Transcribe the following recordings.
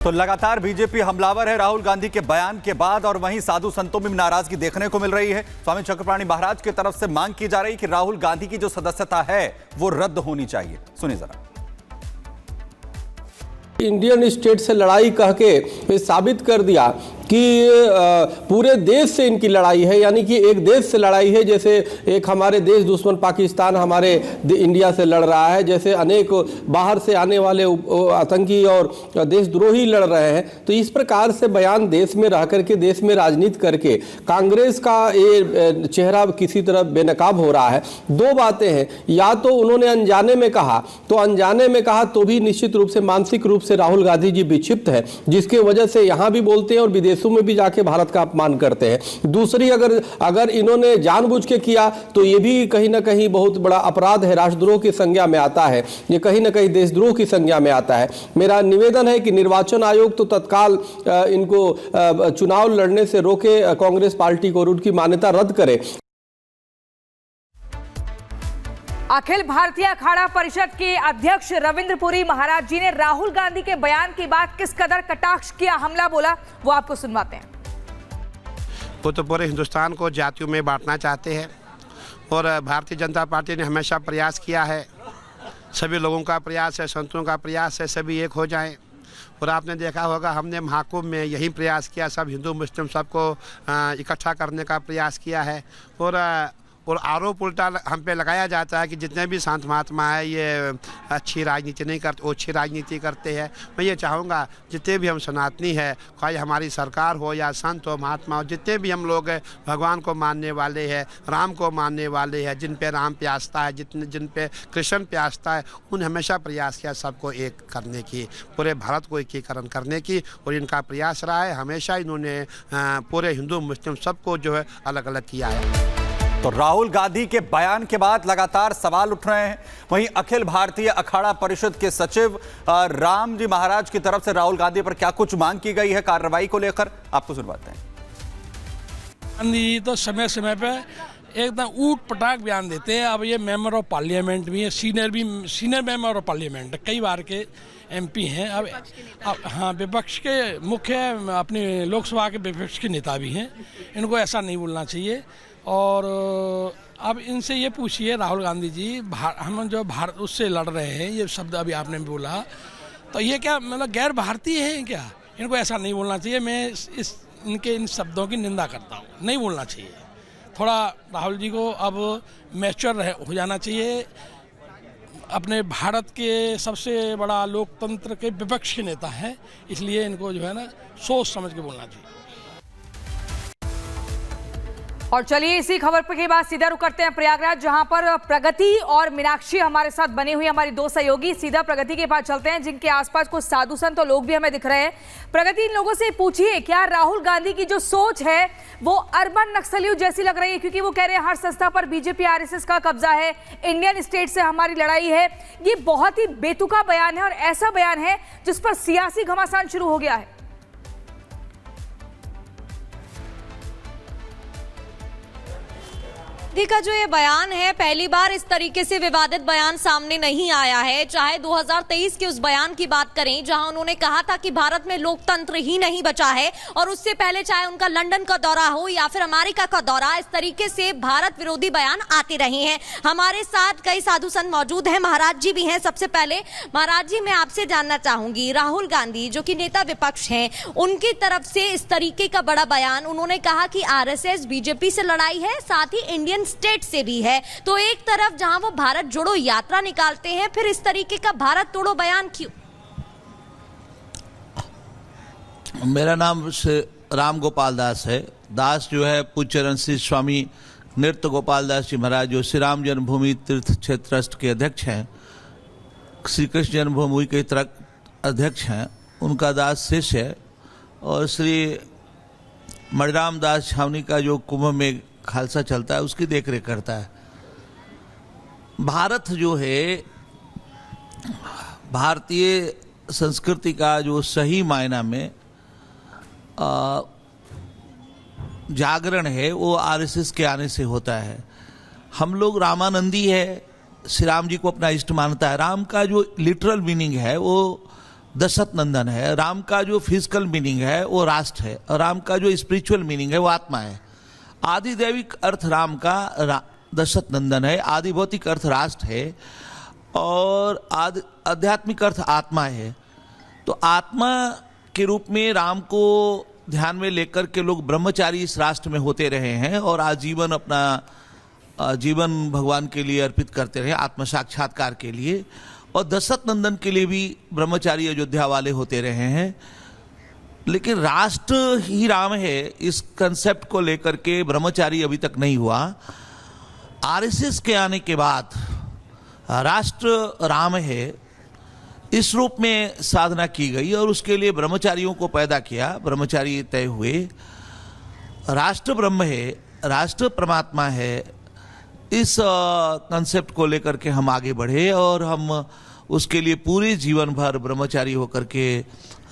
तो लगातार बीजेपी हमलावर है राहुल गांधी के बयान के बाद, और वहीं साधु संतों में नाराजगी देखने को मिल रही है। स्वामी चक्रपाणी महाराज की तरफ से मांग की जा रही है कि राहुल गांधी की जो सदस्यता है वो रद्द होनी चाहिए। सुनिए जरा। इंडियन स्टेट से लड़ाई कह के साबित कर दिया कि पूरे देश से इनकी लड़ाई है, यानी कि एक देश से लड़ाई है। जैसे एक हमारे देश दुश्मन पाकिस्तान हमारे इंडिया से लड़ रहा है, जैसे अनेक बाहर से आने वाले आतंकी और देशद्रोही लड़ रहे हैं। तो इस प्रकार से बयान देश में रह करके, देश में राजनीति करके कांग्रेस का ये चेहरा किसी तरह बेनकाब हो रहा है। दो बातें हैं, या तो उन्होंने अनजाने में कहा, तो अनजाने में कहा तो भी निश्चित रूप से मानसिक रूप से राहुल गांधी जी विक्षिप्त है, जिसके वजह से यहां भी बोलते हैं और विदेशों में भी जाके भारत का अपमान करते हैं। दूसरी, अगर इन्होंने जानबूझ के किया तो ये भी कहीं ना कहीं बहुत बड़ा अपराध है, राष्ट्रद्रोह की संज्ञा में आता है, ये कहीं ना कहीं देशद्रोह की संज्ञा में आता है। मेरा निवेदन है कि निर्वाचन आयोग तो तत्काल इनको चुनाव लड़ने से रोके, कांग्रेस पार्टी को उनकी मान्यता रद्द करे। अखिल भारतीय अखाड़ा परिषद के अध्यक्ष रविंद्र पुरी महाराज जी ने राहुल गांधी के बयान के बाद किस कदर कटाक्ष किया, हमला बोला, वो आपको सुनवाते हैं। वो तो पूरे हिंदुस्तान को जातियों में बांटना चाहते हैं, और भारतीय जनता पार्टी ने हमेशा प्रयास किया है, सभी लोगों का प्रयास है, संतों का प्रयास है, सभी एक हो जाएं। और आपने देखा होगा हमने महाकुंभ में यही प्रयास किया, सब हिंदू मुस्लिम सबको इकट्ठा करने का प्रयास किया है। और आरोप उल्टा हम पे लगाया जाता है कि जितने भी संत महात्मा है ये अच्छी राजनीति नहीं करते, अच्छी राजनीति करते हैं। मैं ये चाहूँगा जितने भी हम सनातनी है, चाहे हमारी सरकार हो या संत हो, महात्मा हो, जितने भी हम लोग भगवान को मानने वाले हैं, राम को मानने वाले हैं, जिन पे राम पे आस्था है, जिन पे कृष्ण पे आस्था है, उन हमेशा प्रयास किया सबको एक करने की, पूरे भारत को एकीकरण करने की, और इनका प्रयास रहा है। हमेशा इन्होंने पूरे हिंदू मुस्लिम सबको जो है अलग अलग किया है। तो राहुल गांधी के बयान के बाद लगातार सवाल उठ रहे हैं। वहीं अखिल भारतीय अखाड़ा परिषद के सचिव राम जी महाराज की तरफ से राहुल गांधी पर क्या कुछ मांग की गई है कार्रवाई को लेकर, आपको सुनवाते हैं। गांधी तो समय समय पे एकदम ऊट पटाक बयान देते हैं। अब ये मेंबर ऑफ पार्लियामेंट भी है, सीनियर मेंबर ऑफ पार्लियामेंट, कई बार के एमपी हैं। अब हाँ, विपक्ष के मुख्य अपनी लोकसभा के विपक्ष के नेता भी हैं। इनको ऐसा नहीं बोलना चाहिए। और अब इनसे ये पूछिए राहुल गांधी जी, हम जो भारत उससे लड़ रहे हैं, ये शब्द अभी आपने बोला, तो ये क्या मतलब गैर भारतीय हैं क्या? इनको ऐसा नहीं बोलना चाहिए। मैं इनके इन शब्दों की निंदा करता हूँ, नहीं बोलना चाहिए। थोड़ा राहुल जी को अब मैच्योर हो जाना चाहिए। अपने भारत के सबसे बड़ा लोकतंत्र के विपक्ष के नेता हैं, इसलिए इनको जो है ना सोच समझ के बोलना चाहिए। और चलिए इसी खबर के बाद सीधा रुक करते हैं प्रयागराज, जहां पर प्रगति और मीनाक्षी हमारे साथ बनी हुई हमारी दो सहयोगी। सीधा प्रगति के पास चलते हैं, जिनके आसपास कुछ साधु संत और लोग भी हमें दिख रहे हैं। प्रगति, इन लोगों से पूछिए क्या राहुल गांधी की जो सोच है वो अर्बन नक्सलियों जैसी लग रही है, क्योंकि वो कह रहे हैं हर संस्था पर बीजेपी आरएसएस का कब्जा है, इंडियन स्टेट से हमारी लड़ाई है। ये बहुत ही बेतुका बयान है, और ऐसा बयान है जिस पर सियासी घमासान शुरू हो गया है। का जो ये बयान है, पहली बार इस तरीके से विवादित बयान सामने नहीं आया है। चाहे 2023 के उस बयान की बात करें जहां उन्होंने कहा था कि भारत में लोकतंत्र ही नहीं बचा है, और उससे पहले चाहे उनका लंदन का दौरा हो या फिर अमेरिका का दौरा, इस तरीके से भारत विरोधी बयान आते रहे हैं। हमारे साथ कई साधु संत मौजूद हैं, महाराज जी भी हैं। सबसे पहले महाराज जी, मैं आपसे जानना चाहूंगी, राहुल गांधी जो कि नेता विपक्ष हैं, उनकी तरफ से इस तरीके का बड़ा बयान, उन्होंने कहा कि आरएसएस बीजेपी से लड़ाई है, साथ ही इंडियन स्टेट से भी है। तो एक तरफ जहां वो भारत जोड़ो यात्रा निकालते हैं, फिर इस तरीके का भारत तोड़ो बयान क्यों? मेरा नाम राम गोपाल दास है। दास जो है पूज्य चरण श्री स्वामी नृत्य गोपाल दास जी महाराज, जो श्री राम जन्मभूमि तीर्थ क्षेत्र ट्रस्ट के अध्यक्ष हैं, श्री कृष्ण जन्मभूमि के अध्यक्ष हैं, उनका दास शिष्य है। और श्री मणिराम दास छावनी का जो कुंभ में खालसा चलता है उसकी देखरेख करता है। भारत जो है, भारतीय संस्कृति का जो सही मायना में जागरण है वो आरएसएस के आने से होता है। हम लोग रामानंदी है, श्री राम जी को अपना इष्ट मानता है। राम का जो लिटरल मीनिंग है वो दशरथ नंदन है। राम का जो फिजिकल मीनिंग है वो राष्ट्र है, और राम का जो स्पिरिचुअल मीनिंग है वो आत्मा है। आदिदैविक अर्थ राम का दशरथ नंदन है, आदि भौतिक अर्थ राष्ट्र है, और आध्यात्मिक अर्थ आत्मा है। तो आत्मा के रूप में राम को ध्यान में लेकर के लोग ब्रह्मचारी इस राष्ट्र में होते रहे हैं, और आजीवन अपना जीवन भगवान के लिए अर्पित करते रहे, आत्म साक्षात्कार के लिए। और दशरथ नंदन के लिए भी ब्रह्मचारी अयोध्या वाले होते रहे हैं। लेकिन राष्ट्र ही राम है, इस कंसेप्ट को लेकर के ब्रह्मचारी अभी तक नहीं हुआ। आरएसएस के आने के बाद राष्ट्र राम है इस रूप में साधना की गई, और उसके लिए ब्रह्मचारियों को पैदा किया, ब्रह्मचारी तय हुए। राष्ट्र ब्रह्म है, राष्ट्र परमात्मा है, इस कंसेप्ट को लेकर के हम आगे बढ़े, और हम उसके लिए पूरे जीवन भर ब्रह्मचारी होकर के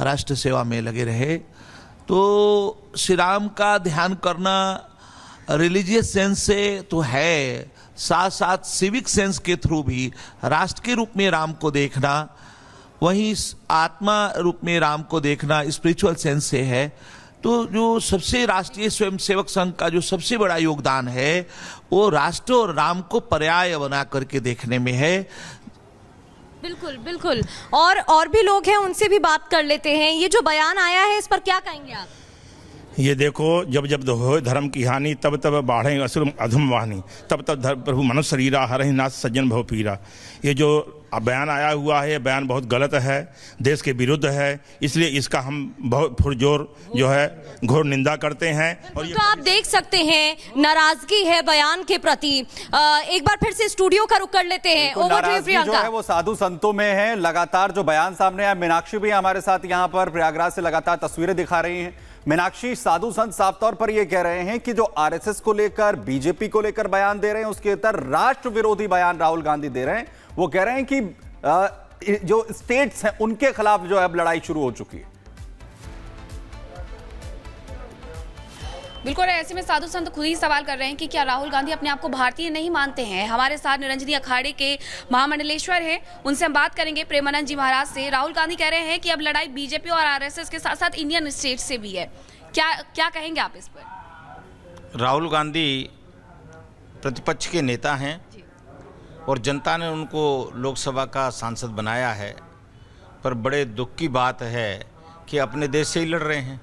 राष्ट्र सेवा में लगे रहे। तो श्री राम का ध्यान करना रिलीजियस सेंस से तो है, साथ साथ सिविक सेंस के थ्रू भी राष्ट्र के रूप में राम को देखना, वहीं आत्मा रूप में राम को देखना स्पिरिचुअल सेंस से है। तो जो सबसे राष्ट्रीय स्वयंसेवक संघ का जो सबसे बड़ा योगदान है वो राष्ट्र और राम को पर्याय बना करके देखने में है। बिल्कुल बिल्कुल, और भी लोग हैं, उनसे भी बात कर लेते हैं। ये जो बयान आया है इस पर क्या कहेंगे आप? ये देखो, जब जब हो धर्म की हानि तब तब बाढ़े असुर अधम वाहनी, तब तब प्रभु मनुष्य शरीरा हरहि नाथ सज्जन भव पीरा। ये जो बयान आया हुआ है, बयान बहुत गलत है, देश के विरुद्ध है, इसलिए इसका हम बहुत पुरजोर जो है घोर निंदा करते हैं। और तो आप देख सकते हैं नाराजगी है बयान के प्रति। एक बार फिर से स्टूडियो का रुख कर लेते हैं। नाराजगी जो है वो साधु संतों में है। लगातार जो बयान सामने आया, मीनाक्षी भी हमारे साथ यहाँ पर प्रयागराज से लगातार तस्वीरें दिखा रही हैं। मीनाक्षी, साधु संत साफ तौर पर यह कह रहे हैं कि जो आरएसएस को लेकर, बीजेपी को लेकर बयान दे रहे हैं, उसके अंदर राष्ट्र विरोधी बयान राहुल गांधी दे रहे हैं। वो कह रहे हैं कि जो स्टेट्स हैं उनके खिलाफ जो है अब लड़ाई शुरू हो चुकी है। बिल्कुल, ऐसे में साधु संत खुद ही सवाल कर रहे हैं कि क्या राहुल गांधी अपने आप को भारतीय नहीं मानते हैं। हमारे साथ निरंजनी अखाड़े के महामंडलेश्वर हैं, उनसे हम बात करेंगे, प्रेमानंद जी महाराज से। राहुल गांधी कह रहे हैं कि अब लड़ाई बीजेपी और आरएसएस के साथ साथ इंडियन स्टेट से भी है। क्या कहेंगे आप इस पर? राहुल गांधी प्रतिपक्ष के नेता हैं और जनता ने उनको लोकसभा का सांसद बनाया है, पर बड़े दुख की बात है कि अपने देश से ही लड़ रहे हैं।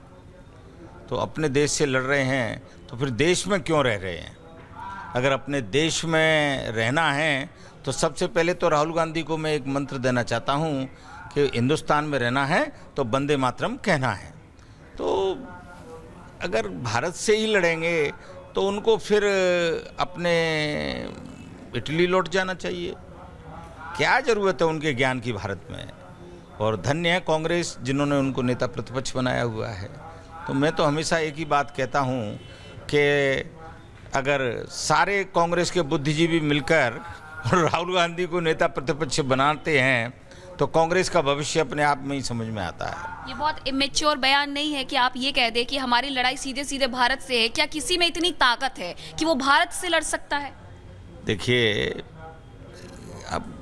तो अपने देश से लड़ रहे हैं तो फिर देश में क्यों रह रहे हैं? अगर अपने देश में रहना है तो सबसे पहले तो राहुल गांधी को मैं एक मंत्र देना चाहता हूं कि हिंदुस्तान में रहना है तो वंदे मातरम कहना है। तो अगर भारत से ही लड़ेंगे तो उनको फिर अपने इटली लौट जाना चाहिए। क्या ज़रूरत है उनके ज्ञान की भारत में? और धन्य है कांग्रेस जिन्होंने उनको नेता प्रतिपक्ष बनाया हुआ है। तो मैं तो हमेशा एक ही बात कहता हूँ कि अगर सारे कांग्रेस के बुद्धिजीवी मिलकर और राहुल गांधी को नेता प्रतिपक्ष बनाते हैं तो कांग्रेस का भविष्य अपने आप में ही समझ में आता है। ये बहुत इमेच्योर बयान नहीं है कि आप ये कह दें कि हमारी लड़ाई सीधे सीधे भारत से है। क्या किसी में इतनी ताकत है कि वो भारत से लड़ सकता है? देखिए, अब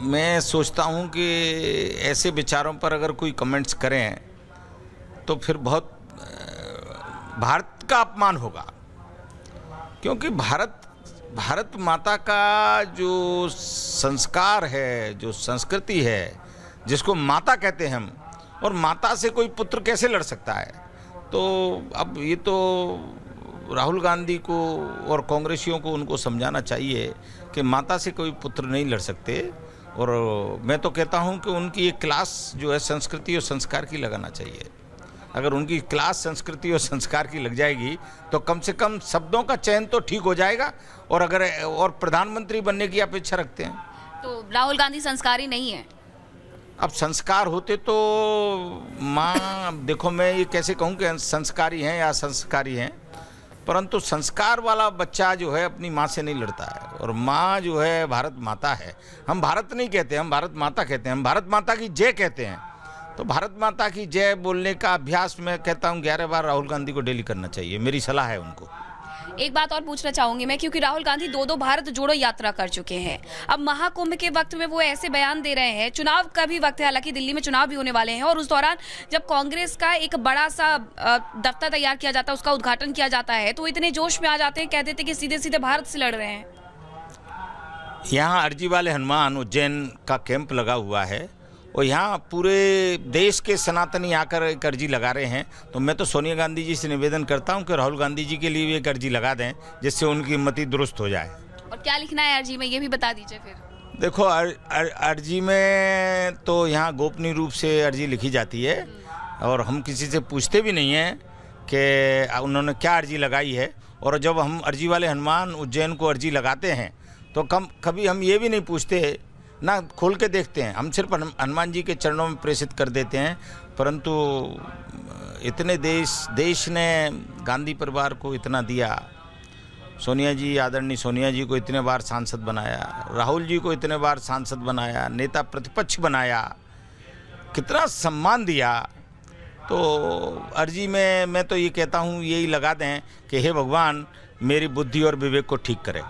मैं सोचता हूँ कि ऐसे विचारों पर अगर कोई कमेंट्स करें तो फिर बहुत भारत का अपमान होगा, क्योंकि भारत माता का जो संस्कार है, जो संस्कृति है, जिसको माता कहते हैं हम, और माता से कोई पुत्र कैसे लड़ सकता है? तो अब ये तो राहुल गांधी को और कांग्रेसियों को उनको समझाना चाहिए कि माता से कोई पुत्र नहीं लड़ सकते। और मैं तो कहता हूँ कि उनकी एक क्लास जो है संस्कृति और संस्कार की लगाना चाहिए। अगर उनकी क्लास संस्कृति और संस्कार की लग जाएगी तो कम से कम शब्दों का चयन तो ठीक हो जाएगा। और अगर प्रधानमंत्री बनने की अपेक्षा रखते हैं तो राहुल गांधी संस्कारी नहीं है। अब संस्कार होते तो माँ, देखो मैं ये कैसे कहूँ कि संस्कारी हैं या संस्कारी हैं, परंतु संस्कार वाला बच्चा जो है अपनी माँ से नहीं लड़ता है। और माँ जो है भारत माता है। हम भारत नहीं कहते, हम भारत माता कहते हैं, हम भारत माता की जय कहते हैं। तो भारत माता की जय बोलने का अभ्यास मैं कहता हूँ 11 बार राहुल गांधी को डेली करना चाहिए, मेरी सलाह है उनको। एक बात और पूछना चाहूंगी मैं, क्योंकि राहुल गांधी दो भारत जोड़ो यात्रा कर चुके हैं। अब महाकुंभ के वक्त में वो ऐसे बयान दे रहे हैं, चुनाव का भी वक्त है, हालांकि दिल्ली में चुनाव भी होने वाले हैं, और उस दौरान जब कांग्रेस का एक बड़ा सा दफ्तर तैयार किया जाता है, उसका उद्घाटन किया जाता है, तो इतने जोश में आ जाते हैं, कह देते कि सीधे सीधे भारत से लड़ रहे हैं। यहाँ अर्जी वाले हनुमान उज्जैन का कैंप लगा हुआ है और यहाँ पूरे देश के सनातनी आकर एक अर्जी लगा रहे हैं। तो मैं तो सोनिया गांधी जी से निवेदन करता हूँ कि राहुल गांधी जी के लिए भी एक अर्जी लगा दें, जिससे उनकी मति दुरुस्त हो जाए। और क्या लिखना है अर्जी में, ये भी बता दीजिए फिर। देखो अर्जी में तो यहाँ गोपनीय रूप से अर्जी लिखी जाती है और हम किसी से पूछते भी नहीं हैं कि उन्होंने क्या अर्जी लगाई है। और जब हम अर्जी वाले हनुमान उज्जैन को अर्जी लगाते हैं तो कभी हम ये भी नहीं पूछते, ना खोल के देखते हैं, हम सिर्फ हनुमान जी के चरणों में प्रेषित कर देते हैं। परंतु इतने देश ने गांधी परिवार को इतना दिया, सोनिया जी, आदरणीय सोनिया जी को इतने बार सांसद बनाया, राहुल जी को इतने बार सांसद बनाया, नेता प्रतिपक्ष बनाया, कितना सम्मान दिया। तो अर्जी में मैं तो ये कहता हूँ, यही लगा दें कि हे भगवान मेरी बुद्धि और विवेक को ठीक करें।